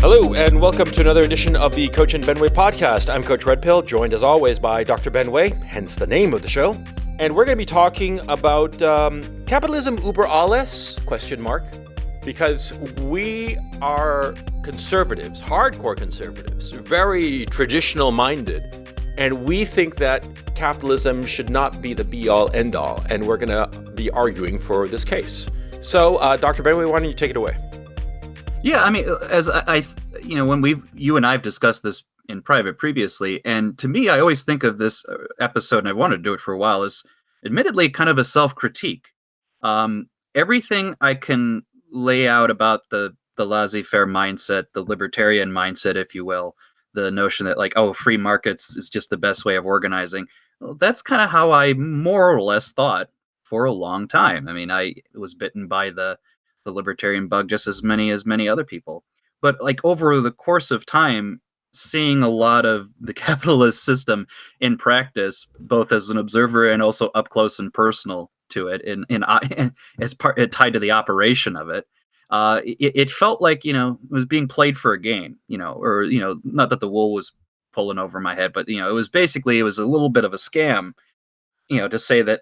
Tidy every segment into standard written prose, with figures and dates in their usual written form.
Hello, and welcome to another edition of the Coach and Benway podcast. I'm Coach Redpill, joined as always by Dr. Benway, hence the name of the show. And we're going to be talking about capitalism über alles, ? Because we are conservatives, hardcore conservatives, very traditional minded. And we think that capitalism should not be the be-all, end-all. And we're going to be arguing for this case. So, Dr. Benway, why don't you take it away? Yeah, I mean, as I when you and I have discussed this in private previously, and to me, I always think of this episode, and I wanted to do it for a while, as admittedly kind of a self-critique. Everything I can lay out about the laissez-faire mindset, the libertarian mindset, if you will, the notion that free markets is just the best way of organizing. Well, that's kind of how I more or less thought for a long time. I mean, I was bitten by the libertarian bug just as many other people. But over the course of time, seeing a lot of the capitalist system in practice, both as an observer and also up close and personal to it, as part tied to the operation of it, it felt like it was being played for a game, or not that the wool was pulling over my head, but it was a little bit of a scam, to say that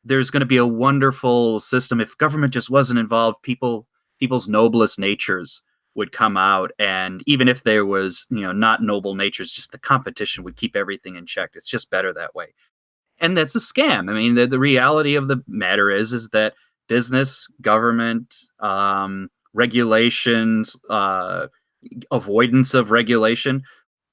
there's going to be a wonderful system if government just wasn't involved. People's noblest natures would come out, and even if there was not noble natures, just the competition would keep everything in check. It's just better that way, and that's a scam. I mean, the reality of the matter is that business, government, regulations, avoidance of regulation,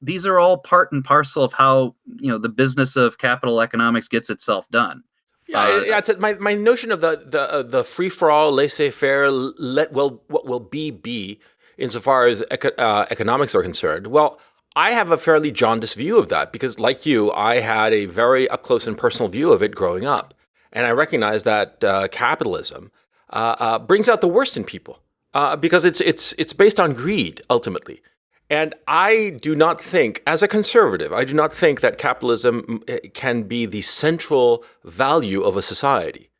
these are all part and parcel of how the business of capital economics gets itself done. Yeah, my notion of the free for all, laissez faire, what will be insofar as economics are concerned. Well, I have a fairly jaundiced view of that because, like you, I had a very up close and personal view of it growing up, and I recognize that capitalism brings out the worst in people because it's based on greed ultimately. And I do not think, as a conservative, that capitalism can be the central value of a society.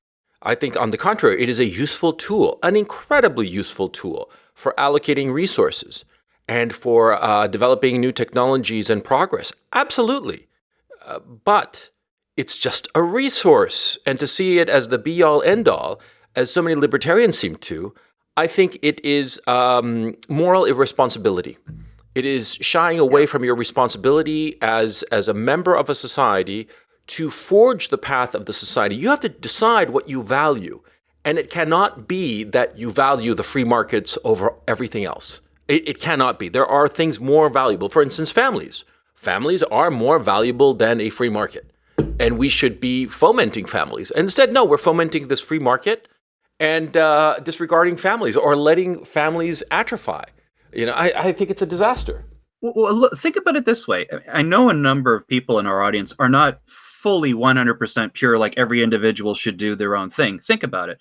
I think, on the contrary, it is a useful tool, an incredibly useful tool for allocating resources and for developing new technologies and progress. Absolutely. But it's just a resource. And to see it as the be-all, end-all, as so many libertarians seem to, I think it is moral irresponsibility. It is shying away from your responsibility as a member of a society to forge the path of the society. You have to decide what you value, and it cannot be that you value the free markets over everything else. It cannot be. There are things more valuable. For instance, families. Families are more valuable than a free market, and we should be fomenting families. Instead, no, we're fomenting this free market and disregarding families or letting families atrophy. I think it's a disaster. Well, look, think about it this way. I know a number of people in our audience are not fully 100% pure, like every individual should do their own thing. Think about it.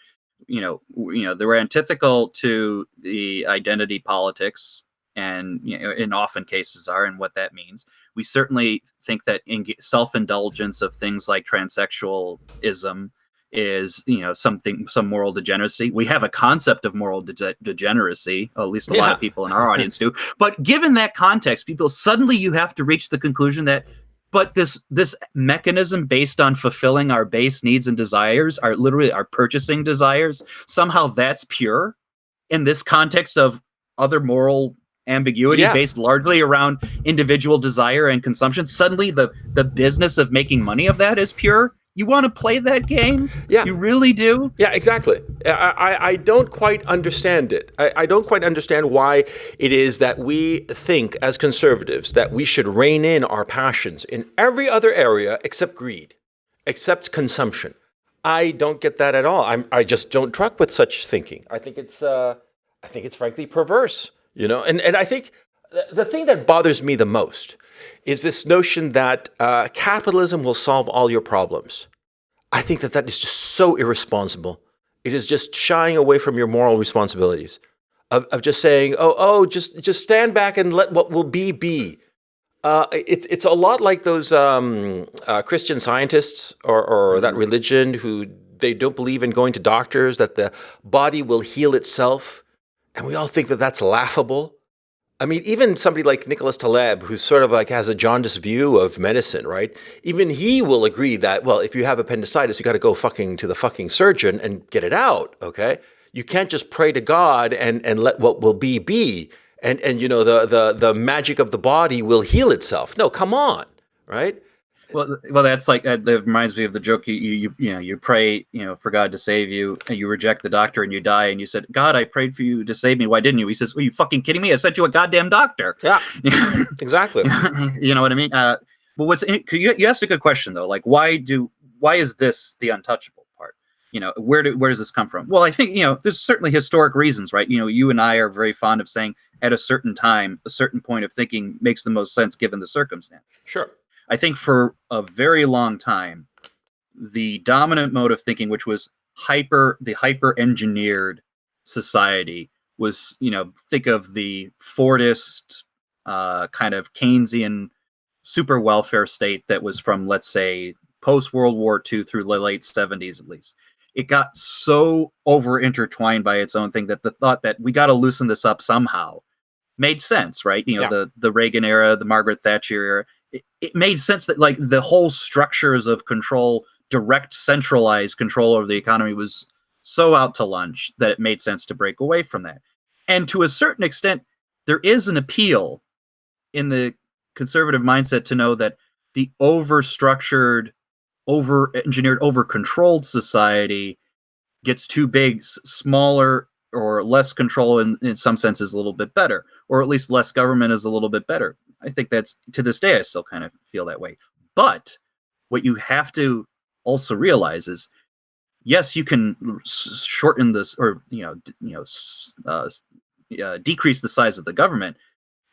They're antithetical to the identity politics, and in often cases are, and what that means. We certainly think that self-indulgence of things like transsexualism is some moral degeneracy. We have a concept of moral degeneracy, at least a lot of people in our audience do. But given that context, you have to reach the conclusion that this mechanism based on fulfilling our base needs and desires, our purchasing desires, somehow that's pure in this context of other moral ambiguity based largely around individual desire and consumption. Suddenly the business of making money of that is pure. You want to play that game? Yeah. You really do? Yeah, exactly. I don't quite understand it. I don't quite understand why it is that we think as conservatives that we should rein in our passions in every other area except greed, except consumption. I don't get that at all. I just don't truck with such thinking. I think it's frankly perverse, and I think the thing that bothers me the most is this notion that capitalism will solve all your problems. I think that is just so irresponsible. It is just shying away from your moral responsibilities of just saying, just stand back and let what will be. It's a lot like those Christian scientists or that religion who they don't believe in going to doctors, that the body will heal itself. And we all think that that's laughable. I mean, even somebody like Nicholas Taleb, who's sort of like has a jaundiced view of medicine, right? Even he will agree that, well, if you have appendicitis, you got to go fucking to the fucking surgeon and get it out, okay? You can't just pray to God and let what will be. And you know, the magic of the body will heal itself. No, come on, right? Well, that's like that reminds me of the joke. You pray, for God to save you, and you reject the doctor, and you die, and you said, "God, I prayed for you to save me. Why didn't you?" He says, "Are you fucking kidding me? I sent you a goddamn doctor." Yeah, exactly. You know what I mean? But you asked a good question though. Like, why is this the untouchable part? Where does this come from? Well, I think there's certainly historic reasons, right? You and I are very fond of saying at a certain time, a certain point of thinking makes the most sense given the circumstance. Sure. I think for a very long time, the dominant mode of thinking, which was the hyper engineered society, was, think of the Fordist kind of Keynesian super welfare state that was from, let's say, post World War II through the late 70s at least. It got so over intertwined by its own thing that the thought that we got to loosen this up somehow made sense, right? The Reagan era, the Margaret Thatcher era. It made sense that like the whole structures of control, direct centralized control over the economy was so out to lunch that it made sense to break away from that. And to a certain extent, there is an appeal in the conservative mindset to know that the over-structured, over-engineered, over-controlled society gets too big, smaller or less control in some sense is a little bit better, or at least less government is a little bit better. I think that's, to this day, I still kind of feel that way. But what you have to also realize is, yes, you can shorten this or decrease the size of the government,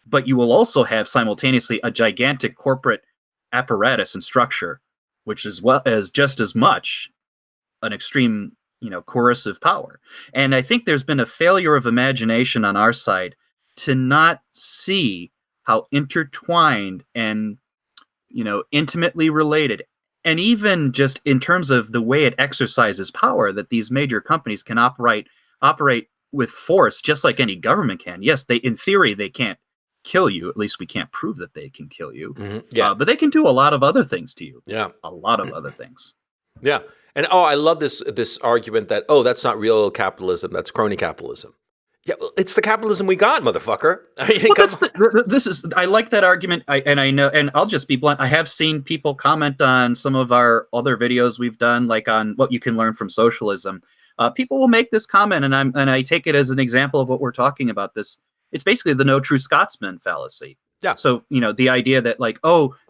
but you will also have simultaneously a gigantic corporate apparatus and structure, which is just as much an extreme coercive power. And I think there's been a failure of imagination on our side to not see how intertwined and intimately related, and even just in terms of the way it exercises power, that these major companies can operate with force just like any government can. Yes, in theory they can't kill you. At least we can't prove that they can kill you. Mm-hmm. Yeah, but they can do a lot of other things to you. Yeah, a lot of other things. Yeah. And I love this argument that, that's not real capitalism, that's crony capitalism. Yeah, well, it's the capitalism we got, motherfucker. I like that argument. I know, and I'll just be blunt. I have seen people comment on some of our other videos we've done, like on what you can learn from socialism. People will make this comment, and I take it as an example of what we're talking about. It's basically the no true Scotsman fallacy. Yeah. So, the idea that like,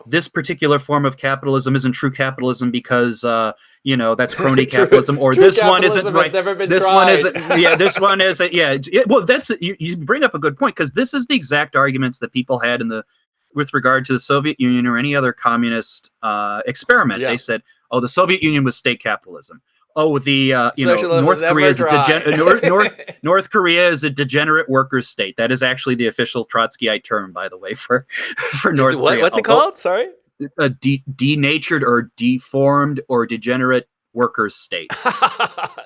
this particular form of capitalism isn't true capitalism because, that's crony capitalism, or this one isn't right. This one isn't. Yeah, this one isn't. Yeah. Well, you bring up a good point, because this is the exact arguments that people had with regard to the Soviet Union or any other communist experiment. Yeah. They said, the Soviet Union was state capitalism. North Korea is a degenerate workers' state. That is actually the official Trotskyite term, by the way, for North Korea. What's it called? Sorry, a denatured or deformed or degenerate workers' state.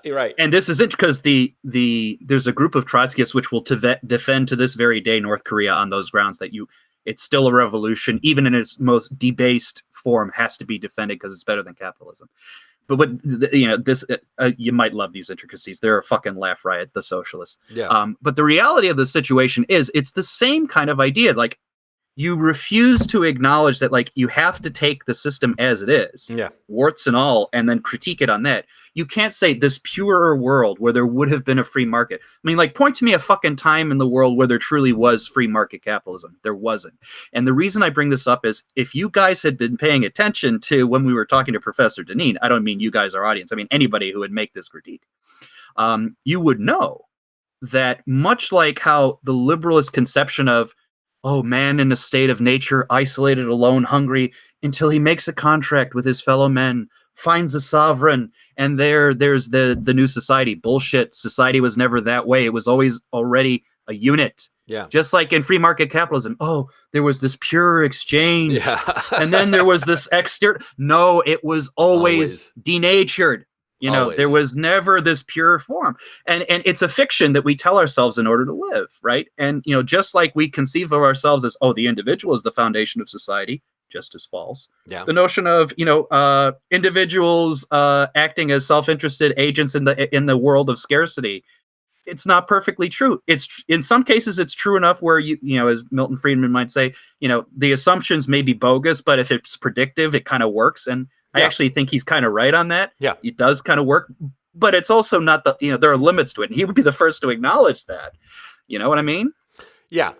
You're right. And this is interesting because there's a group of Trotskyists which will defend to this very day North Korea on those grounds that it's still a revolution, even in its most debased form, has to be defended because it's better than capitalism. But you might love these intricacies. They're a fucking laugh riot, the socialists. Yeah. But the reality of the situation is, it's the same kind of idea. Like, you refuse to acknowledge that, like, you have to take the system as it is, warts and all, and then critique it on that. You can't say this purer world where there would have been a free market. I mean, like, point to me a fucking time in the world where there truly was free market capitalism. There wasn't. And the reason I bring this up is, if you guys had been paying attention to when we were talking to Professor Deneen, I don't mean you guys, our audience, I mean anybody who would make this critique, you would know that much like how the liberalist conception of, man in a state of nature, isolated, alone, hungry, until he makes a contract with his fellow men, finds a sovereign, and there's the new society. Bullshit. Society was never that way. It was always already a unit. Yeah. Just like in free market capitalism, oh, there was this pure exchange. Yeah. And then there was this exterior. No, it was always Always. denatured. There Always. was never this pure form. And it's a fiction that we tell ourselves in order to live, right? And, just like we conceive of ourselves as, oh, the individual is the foundation of society, just as false. Yeah. The notion of, individuals acting as self-interested agents in the world of scarcity, it's not perfectly true. It's in some cases it's true enough where as Milton Friedman might say, the assumptions may be bogus, but if it's predictive, it kind of works. And I actually think he's kind of right on that. Yeah, it does kind of work, but it's also not there are limits to it. And he would be the first to acknowledge that. You know what I mean? Yeah.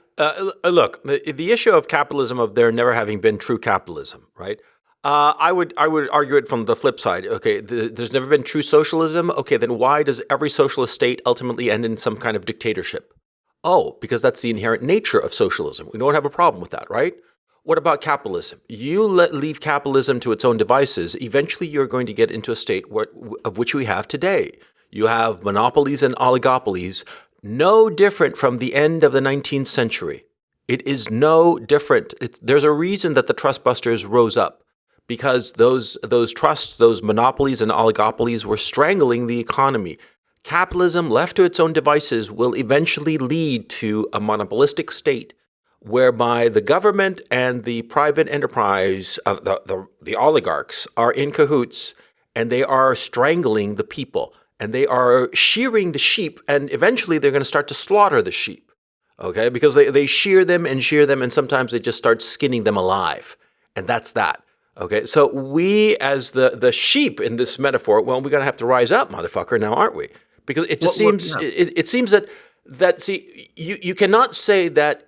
Look, the issue of capitalism, of there never having been true capitalism, right? I would argue it from the flip side. Okay, there's never been true socialism. Okay, then why does every socialist state ultimately end in some kind of dictatorship? Oh, because that's the inherent nature of socialism. We don't have a problem with that, right? What about capitalism? You leave capitalism to its own devices, eventually you're going to get into a state of which we have today. You have monopolies and oligopolies, no different from the end of the 19th century. It is no different. There's a reason that the trust busters rose up, because those trusts, those monopolies and oligopolies were strangling the economy. Capitalism, left to its own devices, will eventually lead to a monopolistic state whereby the government and the private enterprise, the oligarchs, are in cahoots, and they are strangling the people, and they are shearing the sheep, and eventually they're going to start to slaughter the sheep, okay? Because they shear them, and sometimes they just start skinning them alive, and that's that. Okay, so we as the sheep in this metaphor, well, we're going to have to rise up, motherfucker, now, aren't we? Because it just seems it seems that see, you cannot say that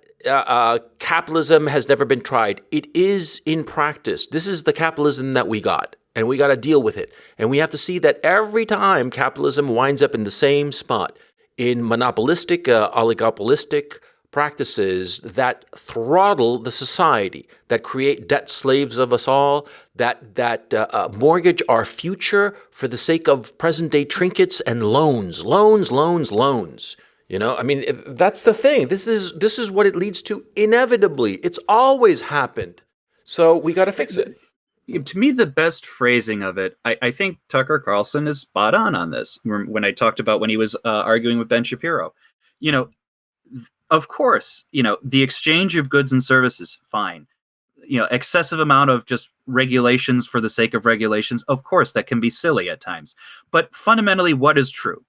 capitalism has never been tried. It is in practice. This is the capitalism that we got, and we got to deal with it. And we have to see that every time capitalism winds up in the same spot, in monopolistic, oligopolistic practices that throttle the society, that create debt slaves of us all, that mortgage our future for the sake of present-day trinkets and loans. I mean, that's the thing. This is what it leads to inevitably. It's always happened. So we got to fix it. To me, the best phrasing of it, I think Tucker Carlson is spot on this. When I talked about when he was arguing with Ben Shapiro, of course, the exchange of goods and services, fine. Excessive amount of just regulations for the sake of regulations, of course, that can be silly at times. But fundamentally, what is true?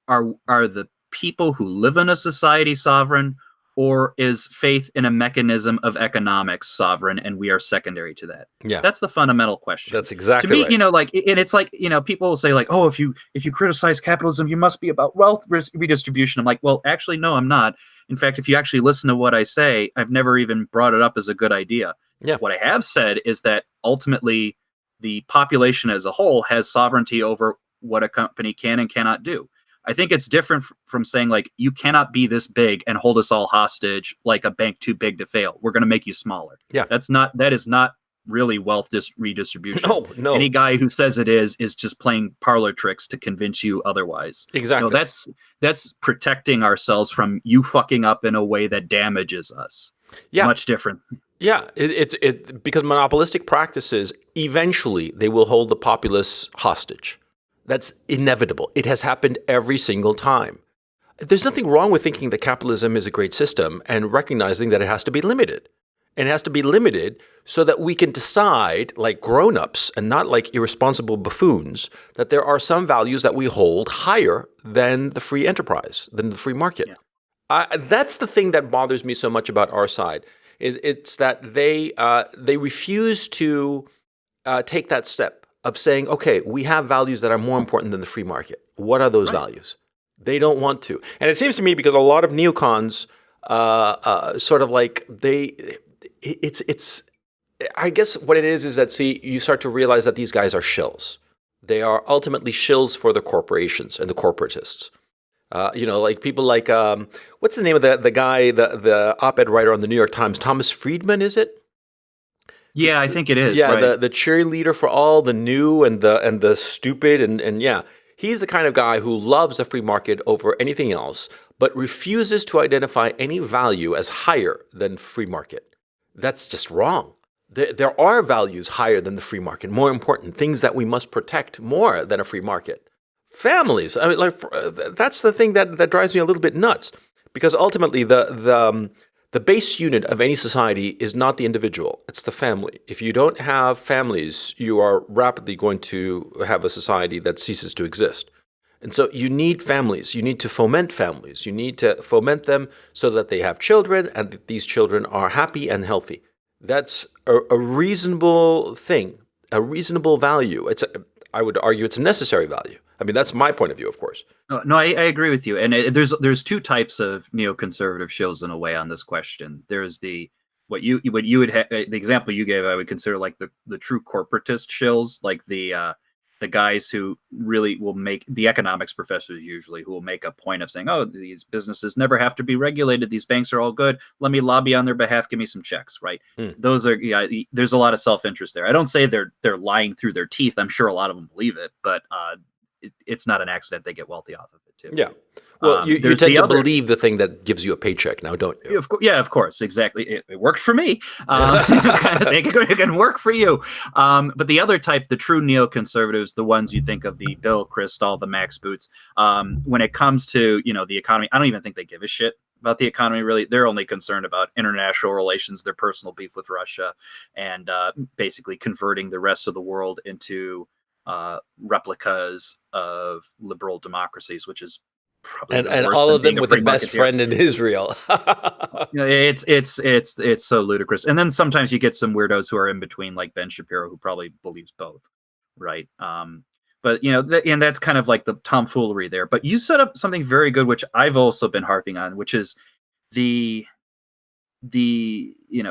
Are the people who live in a society sovereign, or is faith in a mechanism of economics sovereign, and we are secondary to that? Yeah, that's the fundamental question. That's exactly to me, right. And it's like, people will say like, oh, if you criticize capitalism, you must be about wealth redistribution. I'm like, well, actually, no, I'm not. In fact, if you actually listen to what I say, I've never even brought it up as a good idea. Yeah. What I have said is that ultimately the population as a whole has sovereignty over what a company can and cannot do. I think it's different from saying like, you cannot be this big and hold us all hostage like a bank too big to fail. We're going to make you smaller. Yeah. That is not really wealth redistribution. No. Any guy who says it is just playing parlor tricks to convince you otherwise. Exactly. That's protecting ourselves from you fucking up in a way that damages us. Yeah. Much different. Yeah, it's because monopolistic practices, eventually they will hold the populace hostage. That's inevitable. It has happened every single time. There's nothing wrong with thinking that capitalism is a great system and recognizing that it has to be limited. And it has to be limited so that we can decide, like grown-ups and not like irresponsible buffoons, that there are some values that we hold higher than the free enterprise, than the free market. Yeah. That's the thing that bothers me so much about our side. It's that they refuse to take that step of saying, okay, we have values that are more important than the free market. What are those values? They don't want to. And it seems to me because a lot of neocons sort of like it's I guess what it is that, see, you start to realize that these guys are shills. They are ultimately shills for the corporations and the corporatists. Like people like, what's the name of the guy, the op-ed writer on the New York Times, Thomas Friedman, is it? Yeah, I think it is. Yeah, right. the cheerleader for all the new and the stupid and yeah. He's the kind of guy who loves the free market over anything else, but refuses to identify any value as higher than free market. That's just wrong. There are values higher than the free market, more important, things that we must protect more than a free market. Families, I mean, that's the thing that drives me a little bit nuts, because ultimately the base unit of any society is not the individual, it's the family. If you don't have families, you are rapidly going to have a society that ceases to exist. And so you need families. You need to foment families. You need to foment them so that they have children and that these children are happy and healthy. That's a reasonable thing, a reasonable value. I would argue it's a necessary value. I mean, that's my point of view, of course. No, I agree with you. And there's two types of neoconservative shills in a way on this question. There's what you would the example you gave, I would consider like the true corporatist shills, like the guys who really will make, the economics professors usually, who will make a point of saying, oh, these businesses never have to be regulated. These banks are all good. Let me lobby on their behalf. Give me some checks, right? Those are, there's a lot of self-interest there. I don't say they're lying through their teeth. I'm sure a lot of them believe it, but it's not an accident they get wealthy off of it too. Yeah. Well, you tend to believe the thing that gives you a paycheck now, don't you? Of course, exactly. It worked for me. It can work for you. But the other type, the true neoconservatives, the ones you think of, the Bill Kristol, the Max Boots, when it comes to the economy, I don't even think they give a shit about the economy. Really, they're only concerned about international relations, their personal beef with Russia, and basically converting the rest of the world into replicas of liberal democracies, which is probably and all of them with the best friend in Israel. It's so ludicrous. And then sometimes you get some weirdos who are in between, like Ben Shapiro, who probably believes both, right? But and that's kind of like the tomfoolery there. But you set up something very good, which I've also been harping on, which is the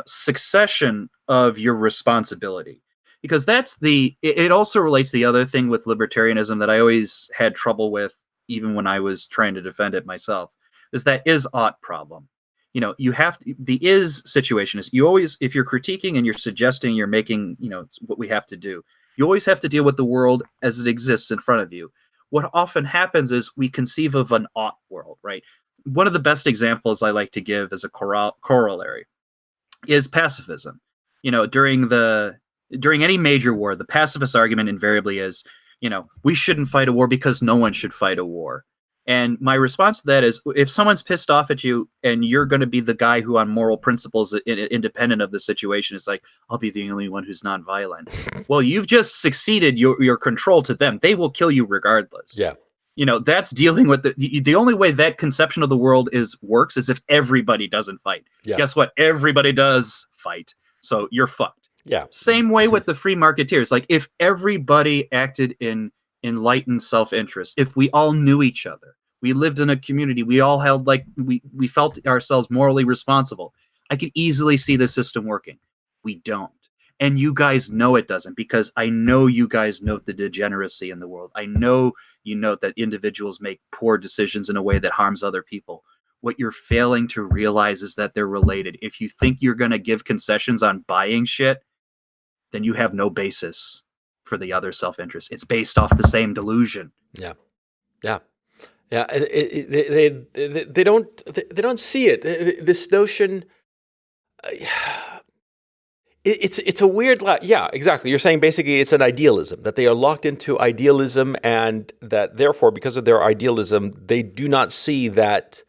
succession of your responsibility. Because it also relates to the other thing with libertarianism that I always had trouble with, even when I was trying to defend it myself, is that is-ought problem. You have to, the is situation is, you always, if you're critiquing and you're suggesting, you're making, what we have to do, you always have to deal with the world as it exists in front of you. What often happens is we conceive of an ought world, right? One of the best examples I like to give as a corollary is pacifism. During any major war, the pacifist argument invariably is, we shouldn't fight a war because no one should fight a war. And my response to that is, if someone's pissed off at you and you're going to be the guy who on moral principles, independent of the situation, is like, I'll be the only one who's nonviolent. Well, you've just succeeded your control to them. They will kill you regardless. Yeah. That's dealing with the only way that conception of the world works is if everybody doesn't fight. Yeah. Guess what? Everybody does fight. So you're fucked. Yeah. Same way with the free marketeers. Like, if everybody acted in enlightened self-interest, if we all knew each other, we lived in a community, we all held, like, we felt ourselves morally responsible, I could easily see the system working. We don't. And you guys know it doesn't, because I know you guys note the degeneracy in the world. I know you note that individuals make poor decisions in a way that harms other people. What you're failing to realize is that they're related. If you think you're going to give concessions on buying shit, then you have no basis for the other self-interest. It's based off the same delusion. Yeah. They don't see it. This notion, it's a weird. Yeah, exactly. You're saying basically it's an idealism, that they are locked into idealism, and that therefore, because of their idealism, they do not see that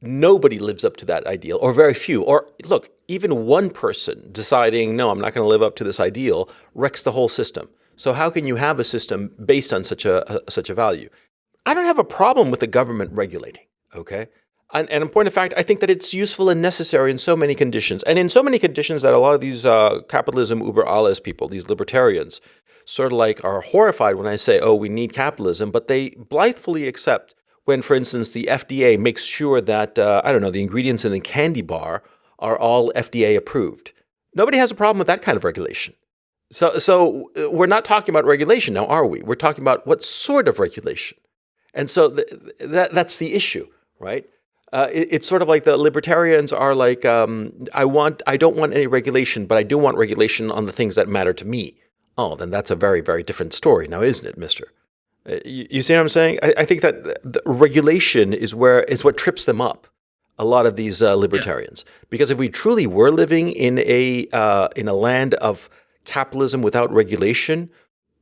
nobody lives up to that ideal, or very few. Or look, even one person deciding, no, I'm not going to live up to this ideal, wrecks the whole system. So how can you have a system based on such a value? I don't have a problem with the government regulating, okay? And in point of fact, I think that it's useful and necessary in so many conditions. And in so many conditions that a lot of these capitalism, Über alles people, these libertarians, sort of like are horrified when I say, oh, we need capitalism, but they blithely accept when, for instance, the FDA makes sure that, the ingredients in the candy bar are all FDA approved. Nobody has a problem with that kind of regulation. So we're not talking about regulation now, are we? We're talking about what sort of regulation. And so that's the issue, right? It's sort of like the libertarians are like, I don't want any regulation, but I do want regulation on the things that matter to me. Oh, then that's a very, very different story now, isn't it, mister? You see what I'm saying? I think that the regulation is what trips them up. A lot of these Yeah. libertarians, because if we truly were living in a land of capitalism without regulation,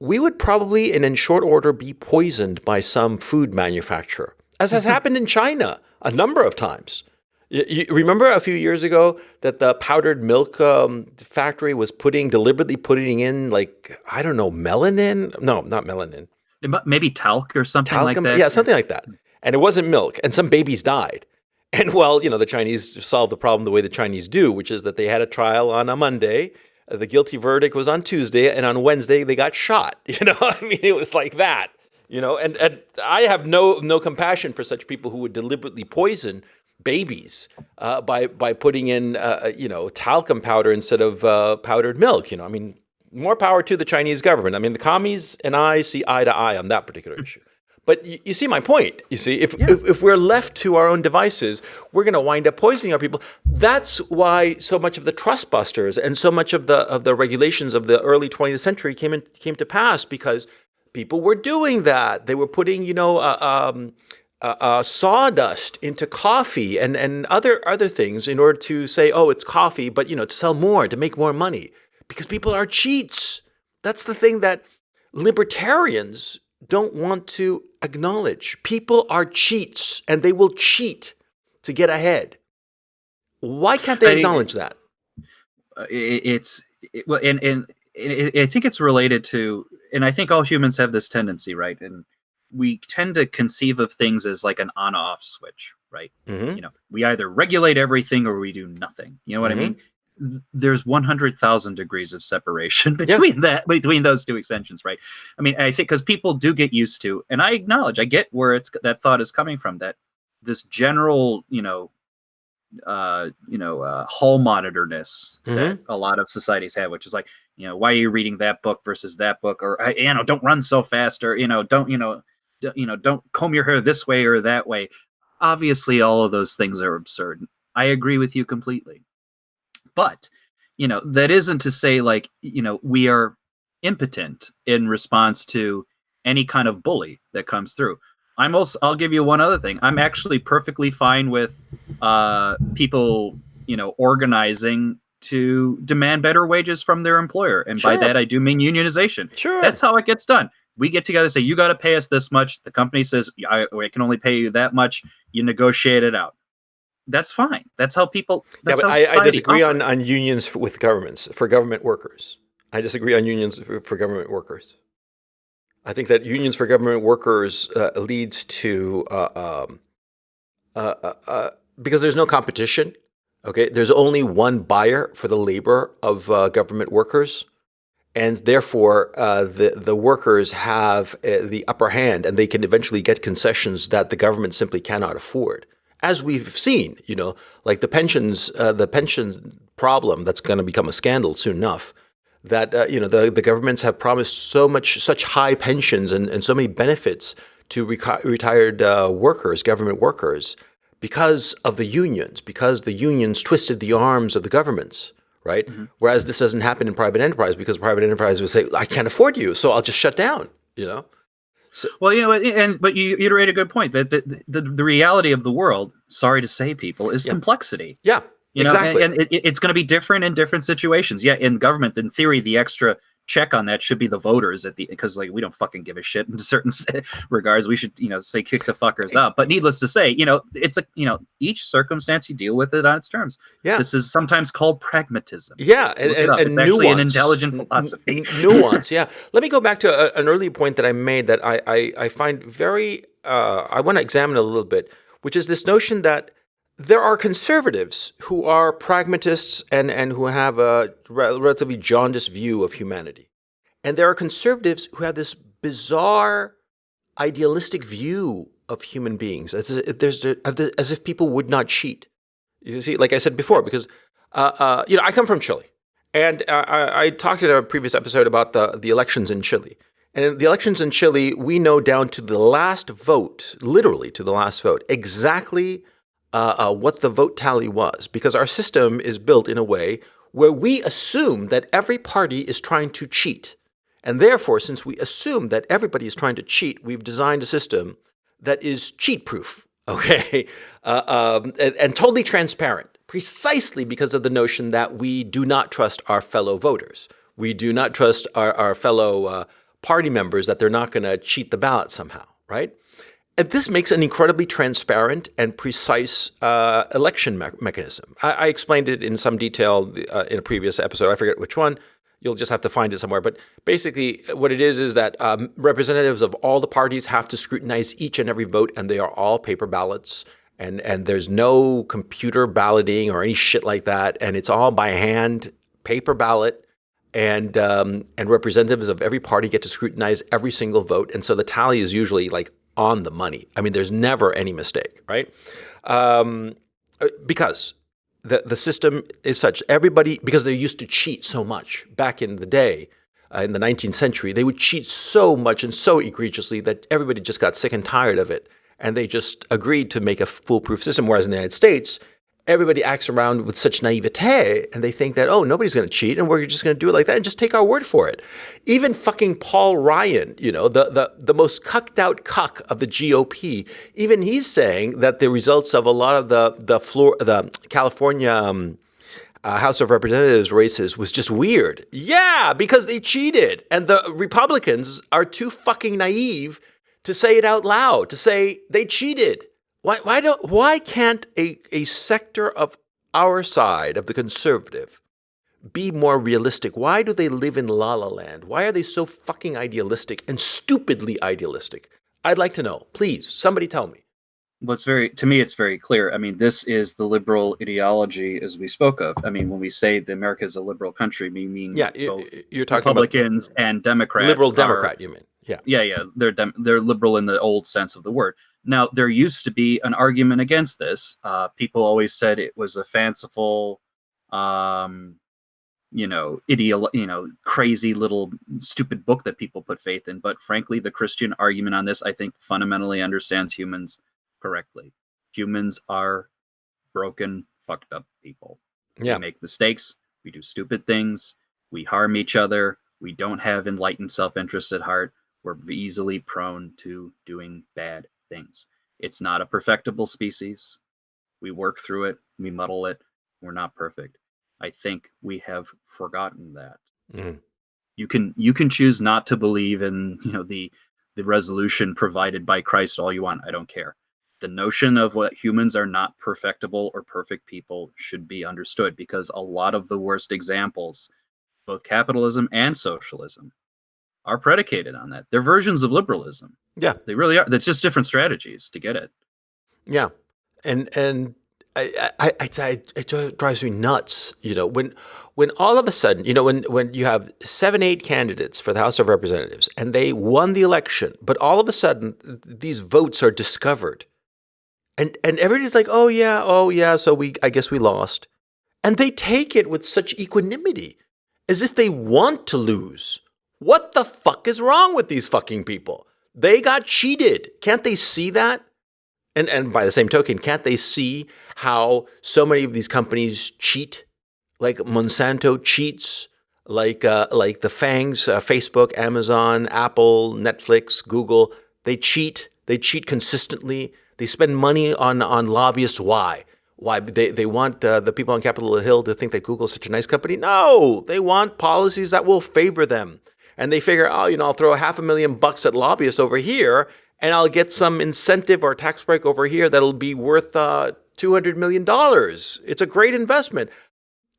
we would probably, and in short order, be poisoned by some food manufacturer, as has happened in China a number of times. You remember a few years ago that the powdered milk factory was deliberately putting in, like, I don't know, melanin? No, not melanin. Maybe talc or something like Talcum? that. Yeah, something like that. And it wasn't milk, and some babies died. And well, the Chinese solved the problem the way the Chinese do, which is that they had a trial on a Monday. The guilty verdict was on Tuesday, and on Wednesday they got shot. I mean, it was like that. And I have no compassion for such people who would deliberately poison babies by putting in talcum powder instead of powdered milk. I mean, more power to the Chinese government. I mean, the commies and I see eye to eye on that particular issue. But you see my point. You see, if we're left to our own devices, we're going to wind up poisoning our people. That's why so much of the trust busters and so much of the regulations of the early 20th century came to pass, because people were doing that. They were putting sawdust into coffee and other things in order to say, oh, it's coffee, but to sell more, to make more money, because people are cheats. That's the thing that libertarians don't want to acknowledge. People are cheats, and they will cheat to get ahead. Why can't they acknowledge that? I think it's related to, and I think all humans have this tendency, right? And we tend to conceive of things as like an on-off switch, right? Mm-hmm. We either regulate everything or we do nothing. You know what I mean? There's 100,000 degrees of separation between those two extensions, right? I mean, I think because people do get used to, and I acknowledge, I get where that thought is coming from, that this general, hall monitorness that a lot of societies have, which is like, why are you reading that book versus that book, or don't run so fast, or don't comb your hair this way or that way. Obviously, all of those things are absurd. I agree with you completely. But, that isn't to say, like, we are impotent in response to any kind of bully that comes through. I'll give you one other thing. I'm actually perfectly fine with people, organizing to demand better wages from their employer. And by that, I do mean unionization. Sure. That's how it gets done. We get together and say, you got to pay us this much. The company says, I can only pay you that much. You negotiate it out. That's fine. That's how people. That's but how I disagree operates. on unions with governments, for government workers. I disagree on unions for government workers. I think that unions for government workers leads to because there's no competition. Okay, there's only one buyer for the labor of government workers, and therefore the workers have the upper hand, and they can eventually get concessions that the government simply cannot afford. As we've seen, like the pension problem that's going to become a scandal soon enough, that the governments have promised such high pensions and so many benefits to retired workers, government workers, because of the unions, because the unions twisted the arms of the governments, right? Mm-hmm. Whereas this doesn't happen in private enterprise, because private enterprise would say, I can't afford you, so I'll just shut down, So, well, but you iterate a good point that the reality of the world, sorry to say, people, is complexity. Yeah, exactly. And it's going to be different in different situations. Yeah, in government, in theory, the extra check on that should be the voters because like we don't fucking give a shit in certain regards. We should say kick the fuckers out. But needless to say, it's each circumstance you deal with it on its terms. Yeah, this is sometimes called pragmatism. Yeah, and it's actually an intelligent philosophy. Nuance. Yeah. Let me go back to an earlier point that I made that I find very I want to examine a little bit, which is this notion that there are conservatives who are pragmatists and who have a relatively jaundiced view of humanity. And there are conservatives who have this bizarre idealistic view of human beings, as if people would not cheat. You see, like I said before, because I come from Chile. And I talked in a previous episode about the elections in Chile. And in the elections in Chile, we know down to the last vote, literally to the last vote, exactly what the vote tally was, because our system is built in a way where we assume that every party is trying to cheat. And therefore, since we assume that everybody is trying to cheat, we've designed a system that is cheat-proof, okay, and totally transparent, precisely because of the notion that we do not trust our fellow voters. We do not trust our fellow party members that they're not going to cheat the ballot somehow, right? And this makes an incredibly transparent and precise election mechanism. I explained it in some detail in a previous episode. I forget which one. You'll just have to find it somewhere. But basically, what it is that representatives of all the parties have to scrutinize each and every vote, and they are all paper ballots. And there's no computer balloting or any shit like that. And it's all by hand, paper ballot. And representatives of every party get to scrutinize every single vote. And so the tally is usually like on the money. I mean, there's never any mistake, right? Because the system is such. Everybody, because they used to cheat so much back in the day, in the 19th century, they would cheat so much and so egregiously that everybody just got sick and tired of it. And they just agreed to make a foolproof system. Whereas in the United States, everybody acts around with such naivete, and they think that, oh, nobody's going to cheat, and we're just going to do it like that and just take our word for it. Even fucking Paul Ryan, the most cucked out cuck of the GOP, even he's saying that the results of a lot of the California House of Representatives races was just weird. Yeah, because they cheated, and the Republicans are too fucking naive to say it out loud, to say they cheated. Why can't a sector of our side, of the conservative, be more realistic? Why do they live in la la land? Why are they so fucking idealistic and stupidly idealistic? I'd like to know. Please, somebody tell me. Well, to me, it's very clear. I mean, this is the liberal ideology as we spoke of. I mean, when we say that America is a liberal country, we mean both you're talking Republicans and Democrats. Liberal Democrat, you mean? Yeah. Yeah. They're liberal in the old sense of the word. Now, there used to be an argument against this. People always said it was a fanciful, crazy little stupid book that people put faith in. But frankly, the Christian argument on this, I think, fundamentally understands humans correctly. Humans are broken, fucked up people. Yeah. We make mistakes. We do stupid things. We harm each other. We don't have enlightened self-interest at heart. We're easily prone to doing bad things. It's not a perfectible species. We work through it. We muddle it. We're not perfect. I think we have forgotten that. Mm. You can choose not to believe in the resolution provided by Christ all you want. I don't care. The notion of what humans are not perfectible or perfect people should be understood, because a lot of the worst examples, both capitalism and socialism, are predicated on that. They're versions of liberalism. Yeah, they really are. That's just different strategies to get it. Yeah, and it drives me nuts. When all of a sudden, when you have 7-8 candidates for the House of Representatives and they won the election, but all of a sudden these votes are discovered, and everybody's like, oh yeah, so I guess we lost, and they take it with such equanimity, as if they want to lose. What the fuck is wrong with these fucking people? They got cheated. Can't they see that? And by the same token, can't they see how so many of these companies cheat? Like Monsanto cheats, like the FANGs, Facebook, Amazon, Apple, Netflix, Google. They cheat. They cheat consistently. They spend money on lobbyists. Why? Why? They want the people on Capitol Hill to think that Google is such a nice company? No, they want policies that will favor them. And they figure, I'll throw $500,000 at lobbyists over here, and I'll get some incentive or tax break over here that'll be worth $200 million. It's a great investment.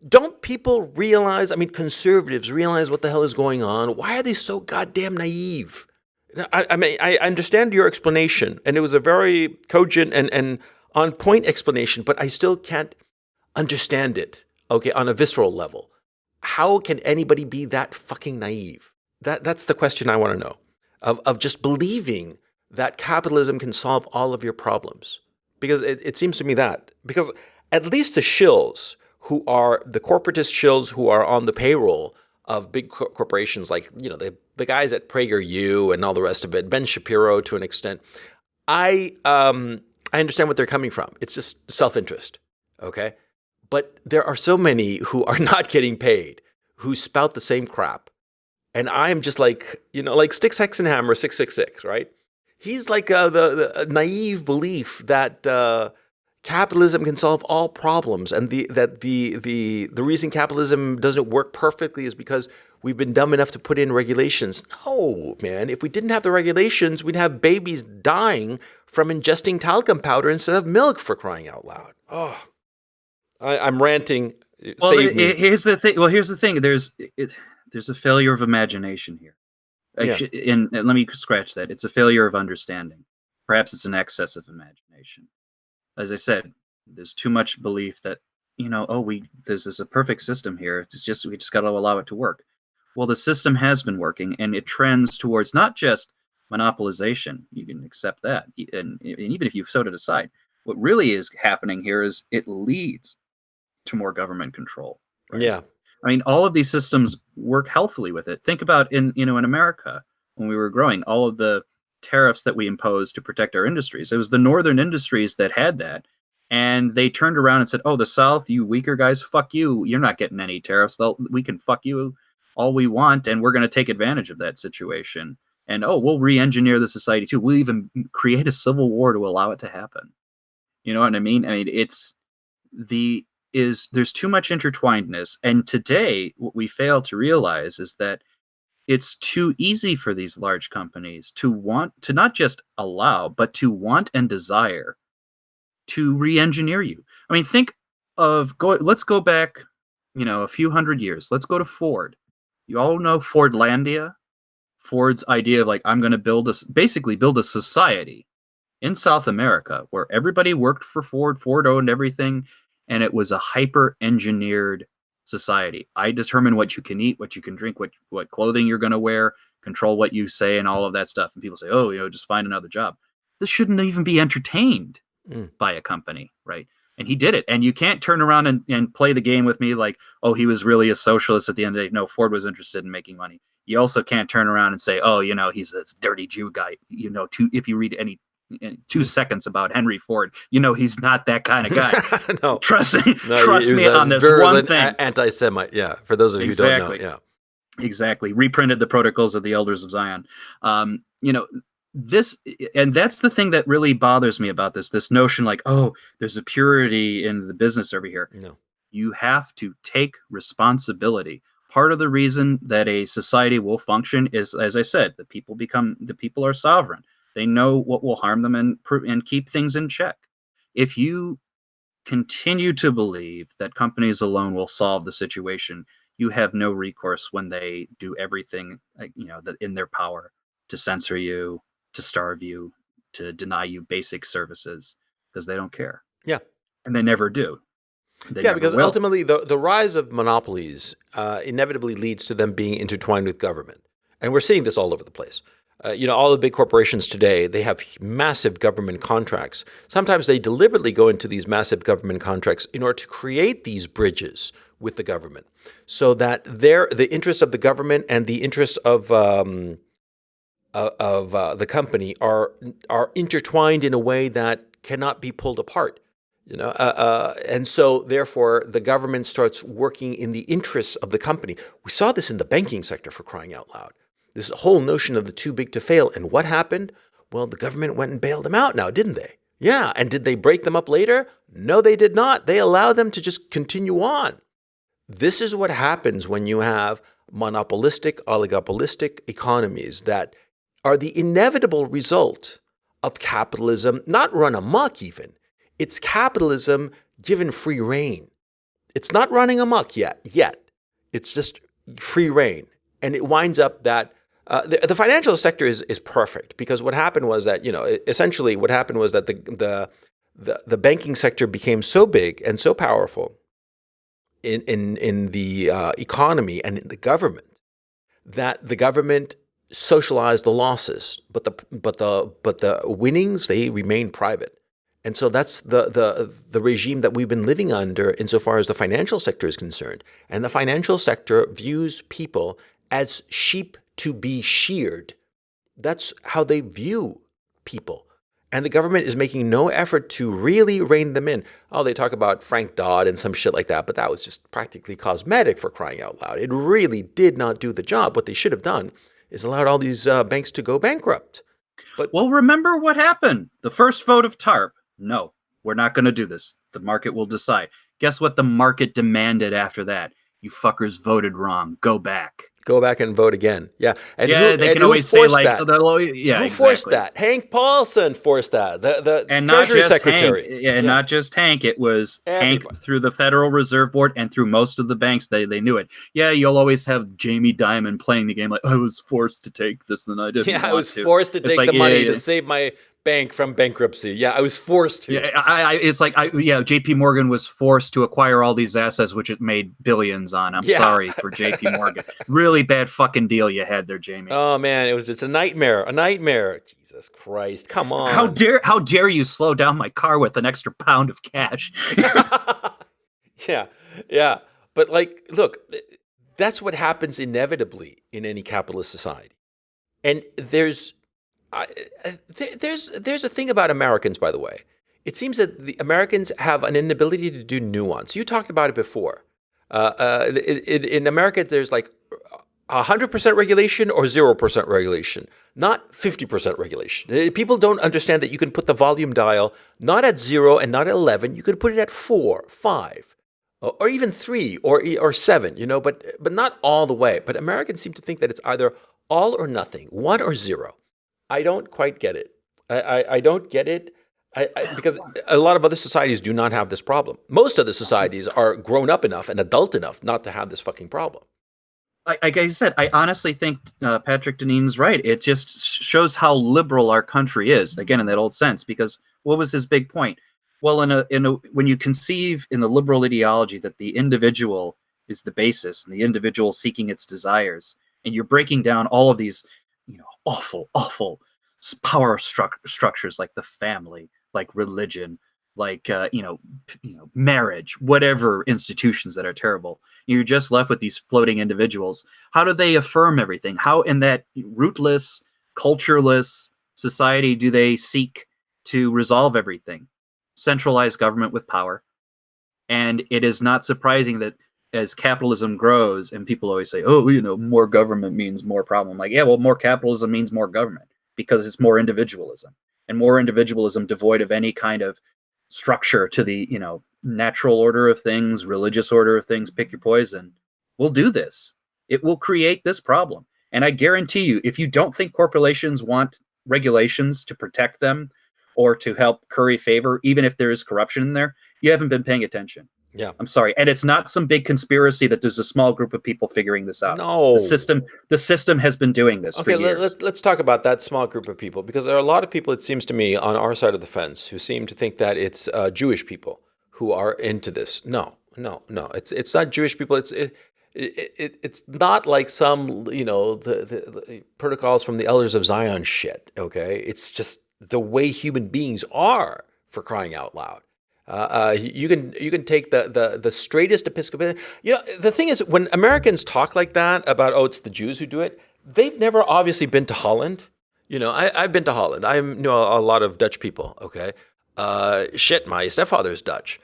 Don't people realize, conservatives realize what the hell is going on? Why are they so goddamn naive? I understand your explanation, and it was a very cogent and on-point explanation, but I still can't understand it, okay, on a visceral level. How can anybody be that fucking naive? That's the question I want to know, of just believing that capitalism can solve all of your problems. Because it seems to me because at least the shills who are the corporatist shills who are on the payroll of big corporations like, the guys at PragerU and all the rest of it, Ben Shapiro to an extent, I understand what they're coming from. It's just self-interest, okay? But there are so many who are not getting paid, who spout the same crap. And I am just like, like Sticks Hexenhammer 666, right? He's like the naive belief that capitalism can solve all problems, and the reason capitalism doesn't work perfectly is because we've been dumb enough to put in regulations. No, man. If we didn't have the regulations, we'd have babies dying from ingesting talcum powder instead of milk, for crying out loud. Oh, I'm ranting. Well, Save me. here's the thing. Well, here's the thing. There's a failure of imagination here. Yeah. And let me scratch that. It's a failure of understanding. Perhaps it's an excess of imagination. As I said, there's too much belief that there's a perfect system here. We just got to allow it to work. Well, the system has been working, and it trends towards not just monopolization. You can accept that, and even if you set it aside, what really is happening here is it leads to more government control. Right? Yeah. I mean, all of these systems work healthily with it. Think about in America when we were growing, all of the tariffs that we imposed to protect our industries. It was the northern industries that had that, and they turned around and said, "Oh, the South, you weaker guys, fuck you. You're not getting any tariffs. We can fuck you all we want, and we're going to take advantage of that situation. And we'll re-engineer the society too. We'll even create a civil war to allow it to happen." You know what I mean? I mean, there's too much intertwinedness. And today, what we fail to realize is that it's too easy for these large companies to want to not just allow, but to want and desire to re-engineer you. I mean, let's go back, a few hundred years. Let's go to Ford. You all know Fordlandia? Ford's idea of like, I'm going to basically build a society in South America where everybody worked for Ford. Ford owned everything. And it was a hyper-engineered society. I determine what you can eat, what you can drink, what clothing you're going to wear, control what you say, and all of that stuff. And people say, just find another job. This shouldn't even be entertained by a company, right? And he did it. And you can't turn around and play the game with me like, he was really a socialist at the end of the day. No, Ford was interested in making money. You also can't turn around and say, he's this dirty Jew guy. If you read any in 2 seconds about Henry Ford, he's not that kind of guy. No, trust me on this one thing. Anti-Semite, yeah. For those of you who don't know, yeah, exactly. Reprinted the Protocols of the Elders of Zion. This, and that's the thing that really bothers me about this notion, like, there's a purity in the business over here. No, you have to take responsibility. Part of the reason that a society will function is, as I said, the people are sovereign. They know what will harm them and keep things in check. If you continue to believe that companies alone will solve the situation, you have no recourse when they do everything that in their power to censor you, to starve you, to deny you basic services, because they don't care. Yeah, and they never do. Because ultimately the rise of monopolies inevitably leads to them being intertwined with government, and we're seeing this all over the place. All the big corporations today, they have massive government contracts. Sometimes they deliberately go into these massive government contracts in order to create these bridges with the government, so that the interests of the government and the interests of the company are intertwined in a way that cannot be pulled apart. And so therefore the government starts working in the interests of the company. We saw this in the banking sector, for crying out loud. This whole notion of the too big to fail. And what happened? Well, the government went and bailed them out now, didn't they? Yeah. And did they break them up later? No, they did not. They allowed them to just continue on. This is what happens when you have monopolistic, oligopolistic economies that are the inevitable result of capitalism, not run amok even. It's capitalism given free rein. It's not running amok yet. It's just free rein. And it winds up that the financial sector is perfect, because what happened was that, essentially what happened was that the banking sector became so big and so powerful in the economy and in the government that the government socialized the losses, but the winnings, they remain private. And so that's the regime that we've been living under insofar as the financial sector is concerned. And the financial sector views people as sheep to be sheared. That's how they view people. and the government is making no effort to really rein them in. Oh, they talk about Frank Dodd and some shit like that, but that was just practically cosmetic, for crying out loud. It really did not do the job. What they should have done is allowed all these banks to go bankrupt. But Well, remember what happened. The first vote of TARP. No, we're not going to do this. The market will decide. Guess what the market demanded after that? You fuckers voted wrong. Go back. go back and vote again. Yeah. And Yeah, they can always say like, that? yeah, Who forced exactly. that? Hank Paulson forced that. The And not Treasury just Secretary. Hank, and not just Hank. It was Everybody. Hank through the Federal Reserve Board and through most of the banks. They knew it. Yeah, you'll always have Jamie Dimon playing the game like, I was forced to take this and I didn't Yeah, want I was to. forced to It's take like, the money yeah. to save my bank from bankruptcy. Yeah, I was forced to. Yeah, it's like, J.P. Morgan was forced to acquire all these assets, which it made billions on. I'm Yeah. sorry for J.P. Morgan. Really bad fucking deal you had there, Jamie. Oh man, it's a nightmare. A nightmare. Jesus Christ. Come on. How dare you slow down my car with an extra pound of cash? Yeah. But like, look, that's what happens inevitably in any capitalist society. And there's a thing about Americans, by the way. It seems that the Americans have an inability to do nuance. You talked about it before. In America, there's like 100% regulation or 0% regulation, not 50% regulation. People don't understand that you can put the volume dial not at 0 and not at 11. You could put it at 4, 5, or even 3 or 7, but not all the way. But Americans seem to think that it's either all or nothing, 1 or 0. I don't quite get it. I don't get it because a lot of other societies do not have this problem. Most other societies are grown up enough and adult enough not to have this fucking problem. Like I said, I honestly think Patrick Deneen's right. It just shows how liberal our country is, again, in that old sense, because what was his big point? Well, when you conceive in the liberal ideology that the individual is the basis and the individual seeking its desires, and you're breaking down all of these, awful power structures like the family, like religion, like marriage, whatever institutions that are terrible. You're just left with these floating individuals. How do they affirm everything? How in that rootless, cultureless society do they seek to resolve everything? Centralized government with power. And it is not surprising that as capitalism grows, and people always say, oh, more government means more problem. Like, yeah, well, more capitalism means more government because it's more individualism, and more individualism devoid of any kind of structure to the, natural order of things, religious order of things, pick your poison. We'll do this. It will create this problem. And I guarantee you, if you don't think corporations want regulations to protect them or to help curry favor, even if there is corruption in there, you haven't been paying attention. Yeah. I'm sorry. And it's not some big conspiracy that there's a small group of people figuring this out. No. The system has been doing this for years. Let's talk about that small group of people, because there are a lot of people, it seems to me, on our side of the fence who seem to think that it's Jewish people who are into this. No. It's not Jewish people. It's not like some, the protocols from the Elders of Zion shit, okay? It's just the way human beings are, for crying out loud. You can take the straightest Episcopalian. The thing is, when Americans talk like that about, oh, it's the Jews who do it, they've never obviously been to Holland. I've been to Holland. I know a lot of Dutch people. Okay, my stepfather's Dutch.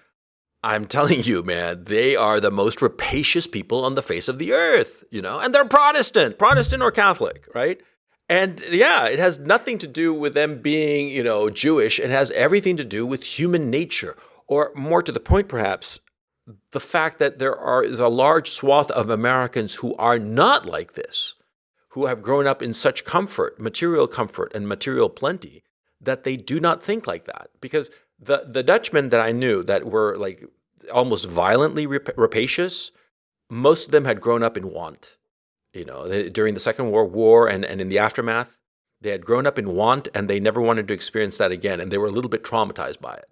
I'm telling you, man, they are the most rapacious people on the face of the earth. And they're Protestant or Catholic, right? And yeah, it has nothing to do with them being, Jewish. It has everything to do with human nature, or more to the point, perhaps, the fact that is a large swath of Americans who are not like this, who have grown up in such comfort and material plenty, that they do not think like that. Because the Dutchmen that I knew that were like almost violently rapacious, most of them had grown up in want. During the Second World War and in the aftermath, they had grown up in want and they never wanted to experience that again. And they were a little bit traumatized by it.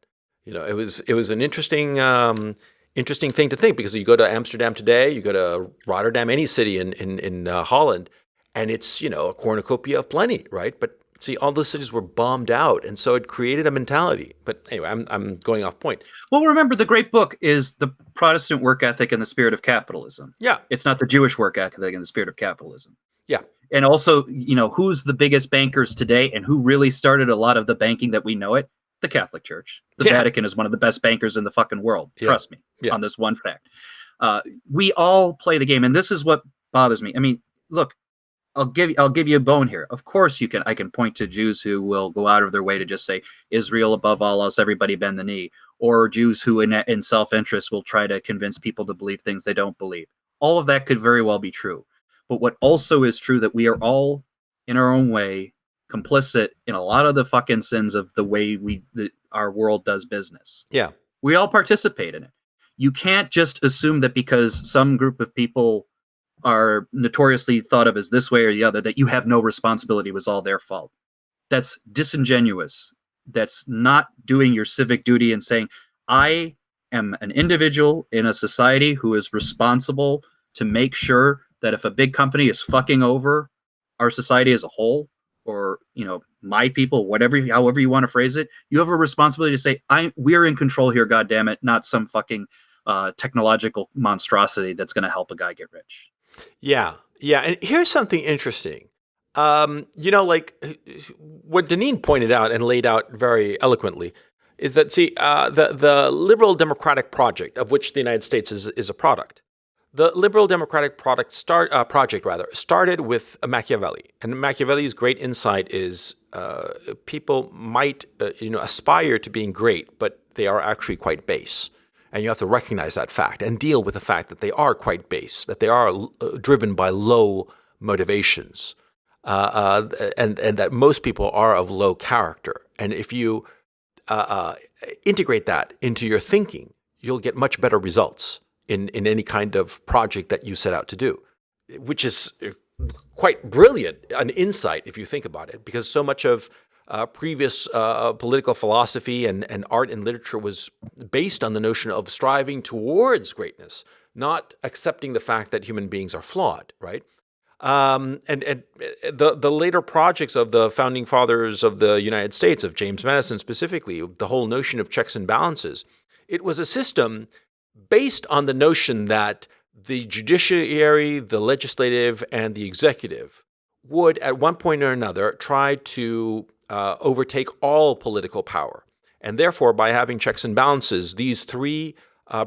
It was an interesting thing to think, because you go to Amsterdam today, you go to Rotterdam, any city in Holland, and it's, a cornucopia of plenty, right? But see, all those cities were bombed out. And so it created a mentality. But anyway, I'm going off point. Well, remember, the great book is The Protestant Work Ethic and the Spirit of Capitalism. Yeah. It's not the Jewish work ethic and the spirit of capitalism. Yeah. And also, who's the biggest bankers today and who really started a lot of the banking that we know it? The Catholic Church. The Vatican is one of the best bankers in the fucking world. Trust me on this one fact. We all play the game, and this is what bothers me. I mean, look, I'll give you a bone here. Of course, I can point to Jews who will go out of their way to just say Israel above all else, everybody bend the knee, or Jews who in self-interest will try to convince people to believe things they don't believe. All of that could very well be true. But what also is true that we are all, in our own way, complicit in a lot of the fucking sins of the way our world does business. Yeah. We all participate in it. You can't just assume that because some group of people are notoriously thought of as this way or the other, that you have no responsibility, was all their fault. That's disingenuous. That's not doing your civic duty and saying, I am an individual in a society who is responsible to make sure that if a big company is fucking over our society as a whole, or my people, however you want to phrase it, you have a responsibility to say, we're in control here, goddammit, not some fucking technological monstrosity that's going to help a guy get rich. Yeah. And here's something interesting. Like what Deneen pointed out and laid out very eloquently is that, the liberal democratic project, of which the United States is a product. The liberal democratic project started with Machiavelli, and Machiavelli's great insight is people might aspire to being great, but they are actually quite base, and you have to recognize that fact and deal with the fact that they are quite base, that they are driven by low motivations, and that most people are of low character. And if you integrate that into your thinking, you'll get much better results in any kind of project that you set out to do, which is quite brilliant, an insight if you think about it, because so much of previous political philosophy and art and literature was based on the notion of striving towards greatness, not accepting the fact that human beings are flawed, right? And the later projects of the founding fathers of the United States, of James Madison specifically, the whole notion of checks and balances, it was a system based on the notion that the judiciary, the legislative, and the executive would, at one point or another, try to overtake all political power. And therefore, by having checks and balances, these three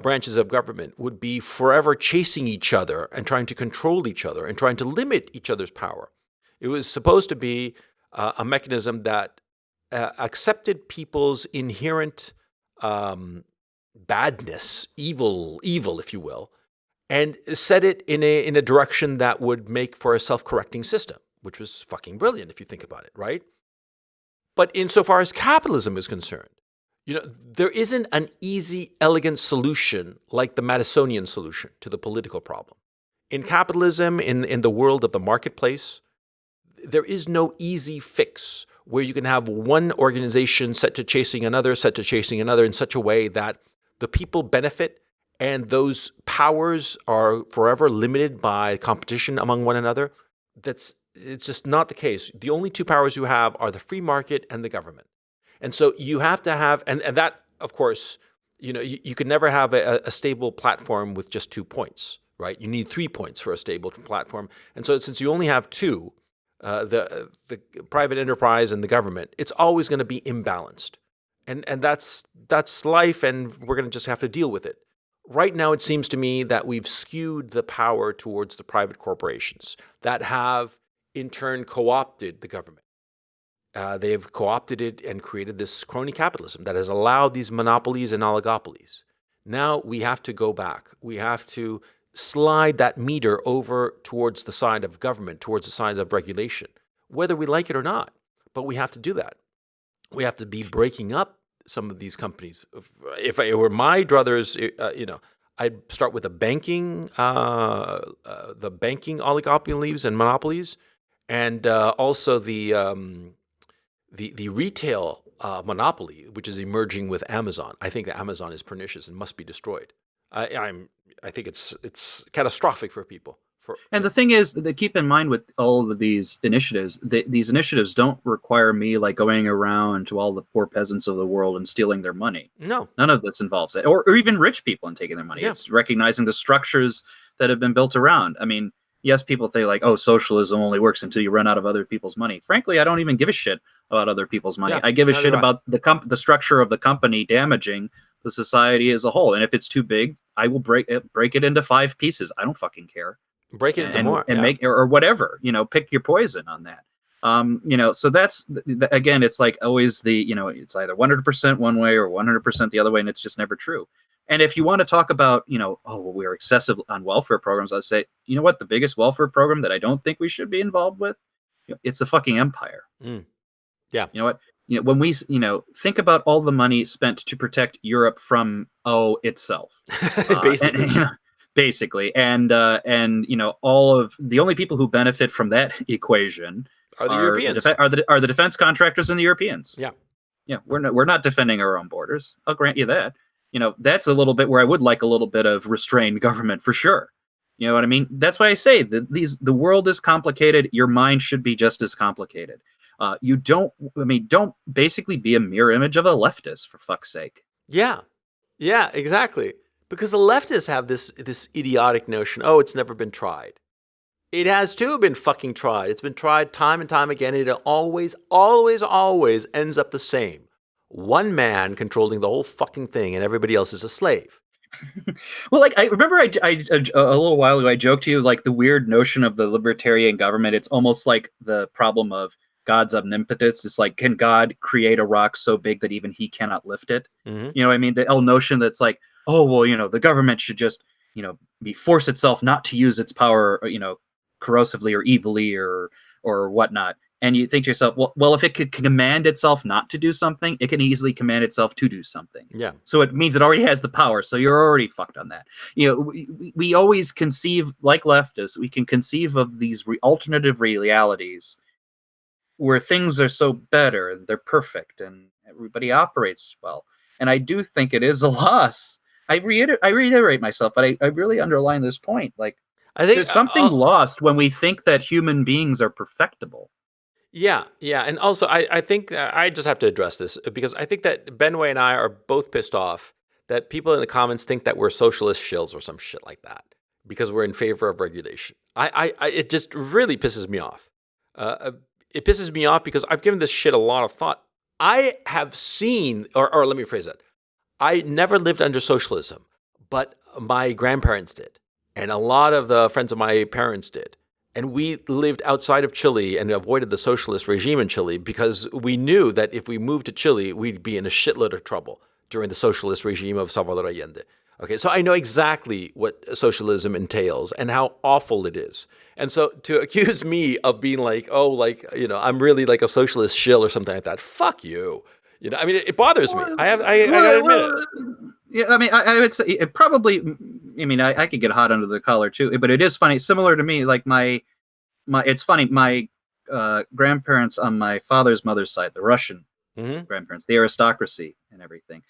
branches of government would be forever chasing each other and trying to control each other and trying to limit each other's power. It was supposed to be a mechanism that accepted people's inherent badness, evil, if you will, and set it in a direction that would make for a self-correcting system, which was fucking brilliant if you think about it, right? But insofar as capitalism is concerned, there isn't an easy, elegant solution like the Madisonian solution to the political problem. In capitalism, in the world of the marketplace, there is no easy fix where you can have one organization set to chasing another in such a way that the people benefit and those powers are forever limited by competition among one another. It's just not the case. The only two powers you have are the free market and the government. And so you have to have, and that, of course, you could never have a stable platform with just 2 points, right? You need 3 points for a stable platform. And so since you only have two, the private enterprise and the government, it's always going to be imbalanced. And that's life, and we're going to just have to deal with it. Right now, it seems to me that we've skewed the power towards the private corporations that have, in turn, co-opted the government. They have co-opted it and created this crony capitalism that has allowed these monopolies and oligopolies. Now we have to go back. We have to slide that meter over towards the side of government, towards the side of regulation, whether we like it or not. But we have to do that. We have to be breaking up some of these companies. If it were my druthers, I'd start with the banking oligopolies and monopolies, and also the retail monopoly, which is emerging with Amazon. I think that Amazon is pernicious and must be destroyed. I think it's catastrophic for people. And the thing is that keep in mind with all of these initiatives, these initiatives don't require me like going around to all the poor peasants of the world and stealing their money. No. None of this involves that. Or even rich people and taking their money. Yeah. It's recognizing the structures that have been built around. I mean, yes, people say like, oh, socialism only works until you run out of other people's money. Frankly, I don't even give a shit about other people's money. Yeah, I give a neither shit do I. about the structure of the company damaging the society as a whole. And if it's too big, I will break it into 5 pieces. I don't fucking care. Break it into and more. and Yeah. make or whatever, pick your poison on that. So that's again, it's like always it's either 100% one way or 100% the other way, and it's just never true. And if you want to talk about, oh, well, we're excessive on welfare programs, I'd say, you know what, the biggest welfare program that I don't think we should be involved with, it's the fucking empire. Mm. Yeah. You know what? When we, think about all the money spent to protect Europe from itself, and Basically. basically, and all of the only people who benefit from that equation Are the are Europeans. the defense contractors and the Europeans. Yeah. Yeah, we're not defending our own borders. I'll grant you that. That's a little bit where I would like a little bit of restrained government for sure. You know what I mean? That's why I say that the world is complicated. Your mind should be just as complicated. You don't. I mean, don't basically be a mirror image of a leftist, for fuck's sake. Yeah. Yeah, exactly. Because the leftists have this idiotic notion, oh, it's never been tried. It has too been fucking tried. It's been tried time and time again. It always, always, always ends up the same. One man controlling the whole fucking thing and everybody else is a slave. Well, like I remember, a little while ago I joked to you like the weird notion of the libertarian government. It's almost like the problem of God's omnipotence. It's like, can God create a rock so big that even He cannot lift it? Mm-hmm. You know what I mean? The whole notion that's like, oh well, the government should just be force itself not to use its power, corrosively or evilly or whatnot. And you think to yourself, well, if it could command itself not to do something, it can easily command itself to do something. Yeah. So it means it already has the power. So you're already fucked on that. We always conceive, like leftists, we can conceive of these alternative realities where things are so better and they're perfect and everybody operates well. And I do think it is a loss. I reiterate myself, but I really underline this point. Like, I think there's something lost when we think that human beings are perfectible. Yeah, yeah. And also, I think I just have to address this because I think that Benway and I are both pissed off that people in the comments think that we're socialist shills or some shit like that because we're in favor of regulation. It just really pisses me off. It pisses me off because I've given this shit a lot of thought. I have seen, or let me phrase it. I never lived under socialism, but my grandparents did. And a lot of the friends of my parents did. And we lived outside of Chile and avoided the socialist regime in Chile because we knew that if we moved to Chile, we'd be in a shitload of trouble during the socialist regime of Salvador Allende. Okay, so I know exactly what socialism entails and how awful it is. And so to accuse me of being like, oh, like, I'm really like a socialist shill or something like that, fuck you. I mean, it bothers me. I gotta admit it. Yeah, I mean, I would say it probably. I mean, I could get hot under the collar too, but it is funny. Similar to me, like my. It's funny. My grandparents on my father's mother's side, the Russian grandparents, the aristocracy and everything.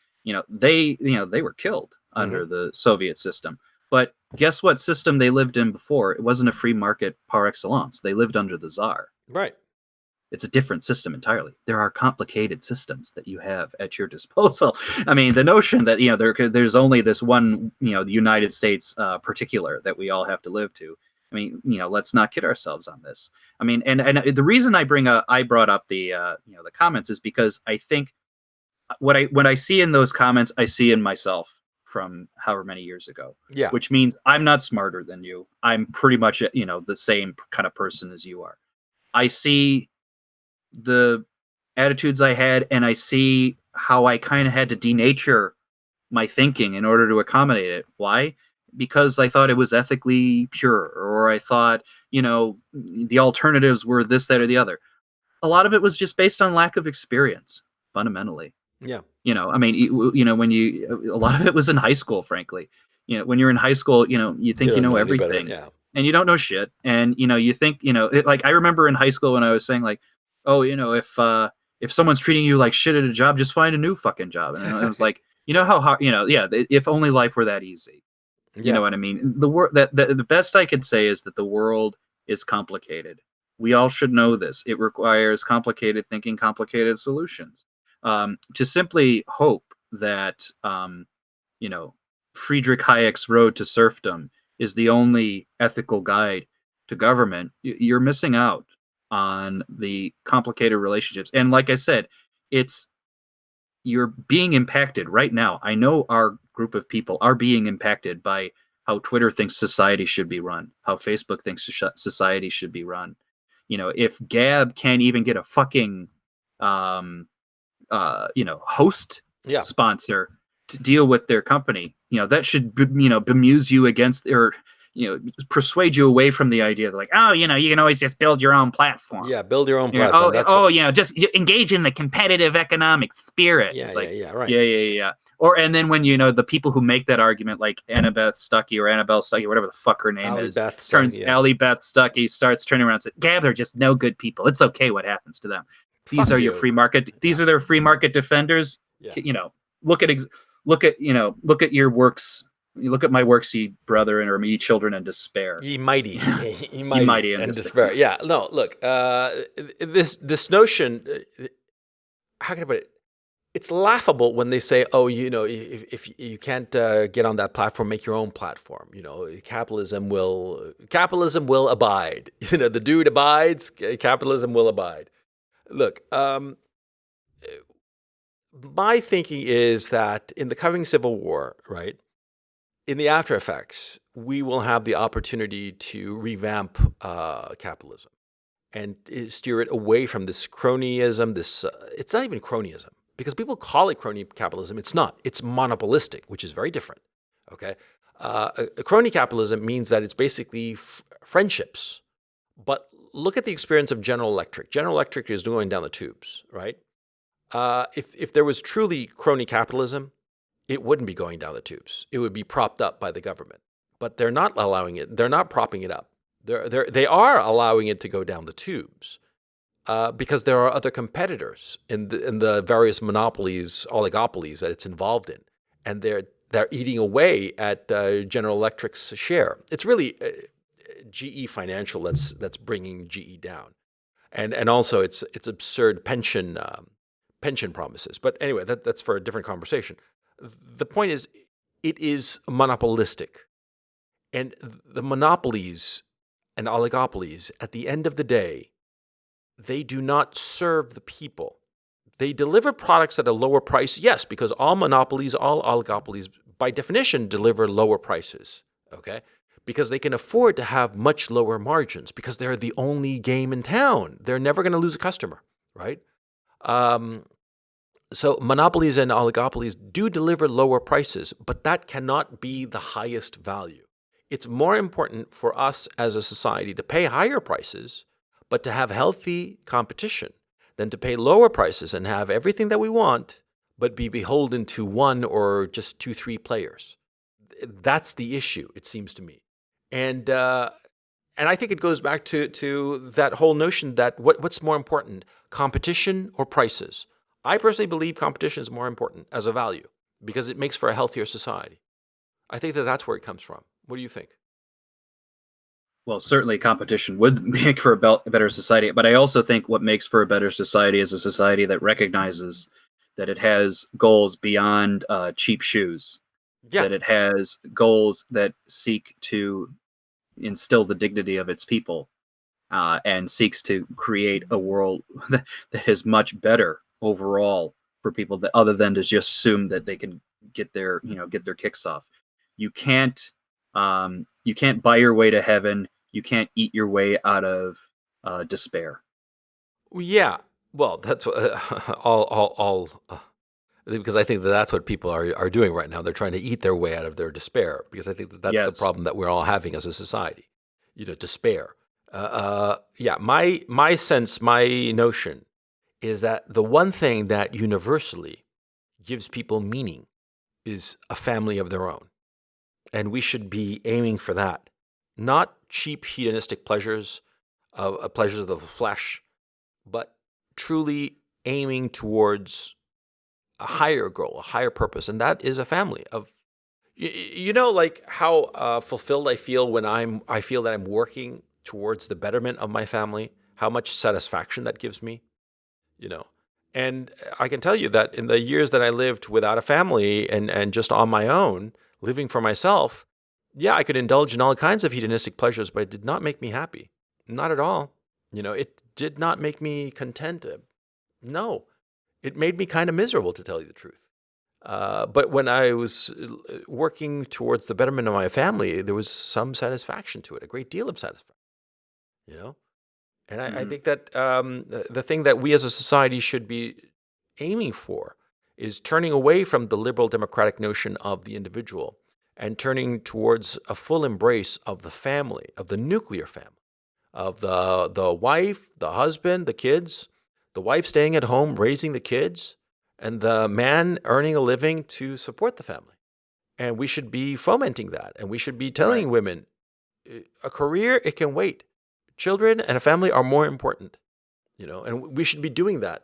They were killed under the Soviet system. But guess what system they lived in before? It wasn't a free market par excellence. They lived under the Tsar. Right. It's a different system entirely. There are complicated systems that you have at your disposal. I mean, the notion that there's only this one, the United States particular that we all have to live to. I mean, let's not kid ourselves on this. I mean, and the reason I brought up the the comments is because I think when I see in those comments, I see in myself from however many years ago. Yeah. Which means I'm not smarter than you. I'm pretty much the same kind of person as you are. I see the attitudes I had, and I see how I kind of had to denature my thinking in order to accommodate it. Why? Because I thought it was ethically pure, or I thought, the alternatives were this, that, or the other. A lot of it was just based on lack of experience, fundamentally. Yeah. I mean, when a lot of it was in high school, frankly. When you're in high school, you think you know everything, better, yeah. And you don't know shit. And, you think, like I remember in high school when I was saying like, oh, if someone's treating you like shit at a job, just find a new fucking job. And it was like, how hard, if only life were that easy. You know what I mean? The best I could say is that the world is complicated. We all should know this. It requires complicated thinking, complicated solutions. To simply hope that, Friedrich Hayek's road to serfdom is the only ethical guide to government, you're missing out on the complicated relationships. And like I said, you're being impacted right now. I know our group of people are being impacted by how Twitter thinks society should be run, how Facebook thinks society should be run. If Gab can't even get a fucking host Yeah. sponsor to deal with their company, that should bemuse you against, or persuade you away from the idea that, like, oh, you can always just build your own platform. Yeah, build your own platform. Just engage in the competitive economic spirit. Yeah, it's like, right. Yeah. And then when the people who make that argument, like Annabelle Stuckey, whatever the fuck her name is, Ally Beth Stuckey starts turning around and says, "Gab, they're just no good people. It's okay what happens to them. These are your free market. These are their free market defenders. Yeah. Look at your works. You look at my works, ye brethren, or ye children in despair. Ye mighty and despair. Yeah. No, look, this notion, how can I put it? It's laughable when they say, oh, if you can't get on that platform, make your own platform. Capitalism will abide. The dude abides, capitalism will abide. Look, my thinking is that in the coming civil war, right, in the after effects, we will have the opportunity to revamp capitalism and steer it away from this cronyism. It's not even cronyism, because people call it crony capitalism. It's not. It's monopolistic, which is very different. Okay, a crony capitalism means that it's basically friendships. But look at the experience of General Electric. General Electric is going down the tubes, right? If there was truly crony capitalism, it wouldn't be going down the tubes. It would be propped up by the government. But they're not allowing it. They're not propping it up. They are allowing it to go down the tubes because there are other competitors in the various monopolies, oligopolies that it's involved in, and they're eating away at General Electric's share. It's really GE Financial that's bringing GE down, and also it's absurd pension promises. But anyway, that's for a different conversation. The point is, it is monopolistic. And the monopolies and oligopolies, at the end of the day, they do not serve the people. They deliver products at a lower price, yes, because all monopolies, all oligopolies, by definition, deliver lower prices, okay? Because they can afford to have much lower margins, because they're the only game in town. They're never going to lose a customer, right? So monopolies and oligopolies do deliver lower prices, but that cannot be the highest value. It's more important for us as a society to pay higher prices, but to have healthy competition, than to pay lower prices and have everything that we want, but be beholden to one or just 2-3 players. That's the issue, it seems to me. And I think it goes back to that whole notion that what's more important, competition or prices? I personally believe competition is more important as a value because it makes for a healthier society. I think that's where it comes from. What do you think? Well, certainly competition would make for a better society, but I also think what makes for a better society is a society that recognizes that it has goals beyond cheap shoes, that it has goals that seek to instill the dignity of its people, and seeks to create a world that is much better overall for people, that other than to just assume that they can get their kicks off. You can't buy your way to heaven. You can't eat your way out of despair. Yeah, well, that's all because I think that's what people are doing right now. They're trying to eat their way out of their despair, because I think that's the problem that we're all having as a society. Despair. My sense, my notion is that the one thing that universally gives people meaning is a family of their own. And we should be aiming for that. Not cheap hedonistic pleasures of the flesh, but truly aiming towards a higher goal, a higher purpose. And that is a family of, like how fulfilled I feel when I feel that I'm working towards the betterment of my family, how much satisfaction that gives me. And I can tell you that in the years that I lived without a family and just on my own, living for myself, Yeah, I could indulge in all kinds of hedonistic pleasures, but it did not make me happy. Not at all. It did not make me content. No, it made me kind of miserable, to tell you the truth. But when I was working towards the betterment of my family, there was some satisfaction to it, a great deal of satisfaction, you know? And I think that the thing that we as a society should be aiming for is turning away from the liberal democratic notion of the individual and turning towards a full embrace of the family, of the nuclear family, of the wife, the husband, the kids, the wife staying at home raising the kids, and the man earning a living to support the family. And we should be fomenting that. And we should be telling women, a career, it can wait. Children and a family are more important, and we should be doing that.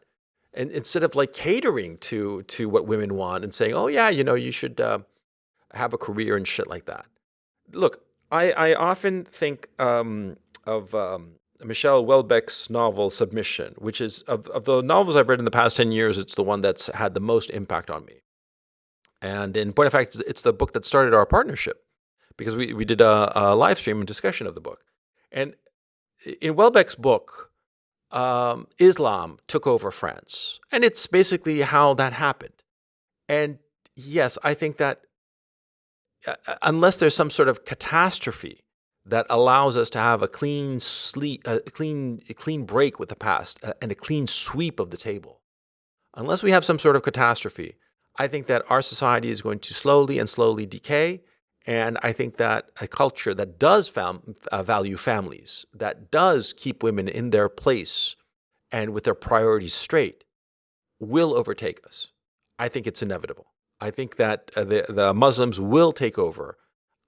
And instead of like catering to what women want and saying, oh yeah, you should have a career and shit like that. Look, I often think of Michelle Houellebecq's novel Submission, which is, of the novels I've read in the past 10 years, it's the one that's had the most impact on me. And in point of fact, it's the book that started our partnership, because we did a live stream and discussion of the book. And in Houellebecq's book, Islam took over France. And it's basically how that happened. And yes, I think that unless there's some sort of catastrophe that allows us to have a clean break with the past and a clean sweep of the table, unless we have some sort of catastrophe, I think that our society is going to slowly decay. And I think that a culture that does value families, that does keep women in their place and with their priorities straight, will overtake us. I think it's inevitable. I think that the Muslims will take over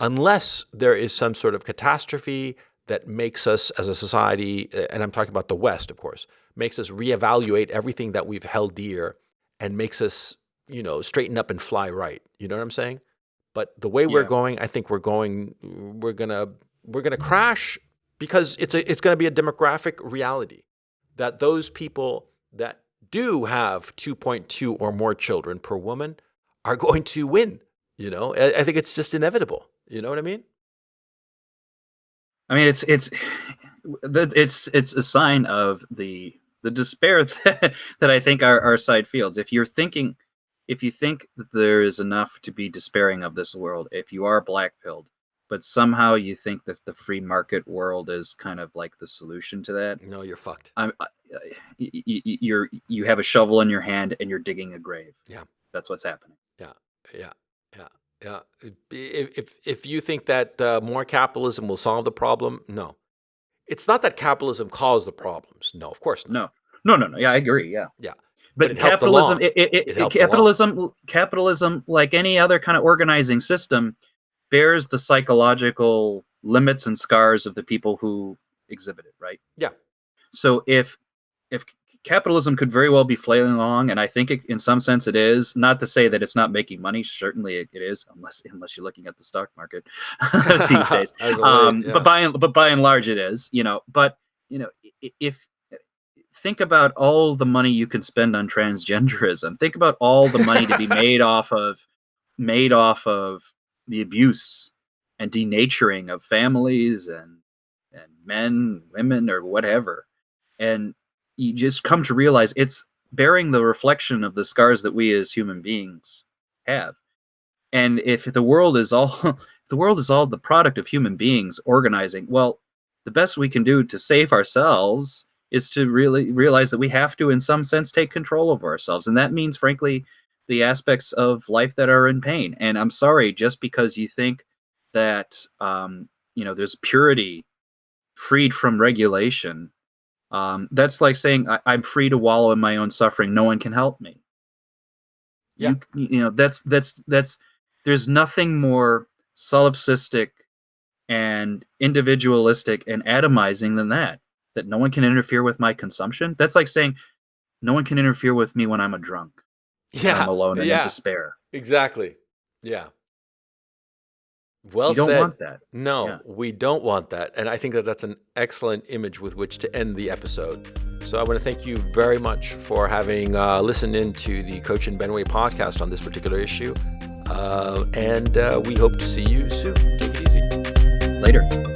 unless there is some sort of catastrophe that makes us as a society, and I'm talking about the West, of course, makes us reevaluate everything that we've held dear and makes us, straighten up and fly right. You know what I'm saying? But the way we're going, I think we're gonna crash, because it's going to be a demographic reality that those people that do have 2.2 or more children per woman are going to win. I think it's just inevitable. You know what I mean? I mean, it's a sign of the despair that I think our side feels. If you think that there is enough to be despairing of this world, if you are black-pilled, but somehow you think that the free market world is kind of like the solution to that, no, you're fucked. You have a shovel in your hand and you're digging a grave. Yeah, that's what's happening. Yeah. If you think that more capitalism will solve the problem, no. It's not that capitalism caused the problems. No, of course not. No. Yeah, I agree. Yeah. But capitalism, capitalism, like any other kind of organizing system, bears the psychological limits and scars of the people who exhibit it, right? Yeah. So if capitalism could very well be flailing along, and I think in some sense it is, not to say that it's not making money. Certainly it is, unless you're looking at the stock market these days. But by and large it is, But if think about all the money you can spend on transgenderism. Think about all the money to be made off of the abuse and denaturing of families and men, women, or whatever. And you just come to realize it's bearing the reflection of the scars that we as human beings have. And if the world is all the product of human beings organizing, well, the best we can do to save ourselves is to really realize that we have to, in some sense, take control of ourselves. And that means, frankly, the aspects of life that are in pain. And I'm sorry, just because you think that, there's purity freed from regulation, that's like saying I'm free to wallow in my own suffering. No one can help me. Yeah. That's there's nothing more solipsistic and individualistic and atomizing than that no one can interfere with my consumption. That's like saying no one can interfere with me when I'm a drunk. Yeah. I'm alone and in despair. Exactly. Yeah. Well said. You don't want that. No, we don't want that. And I think that that's an excellent image with which to end the episode. So I want to thank you very much for having listened in to the Coach and Benway podcast on this particular issue. And we hope to see you soon. Take it easy. Later.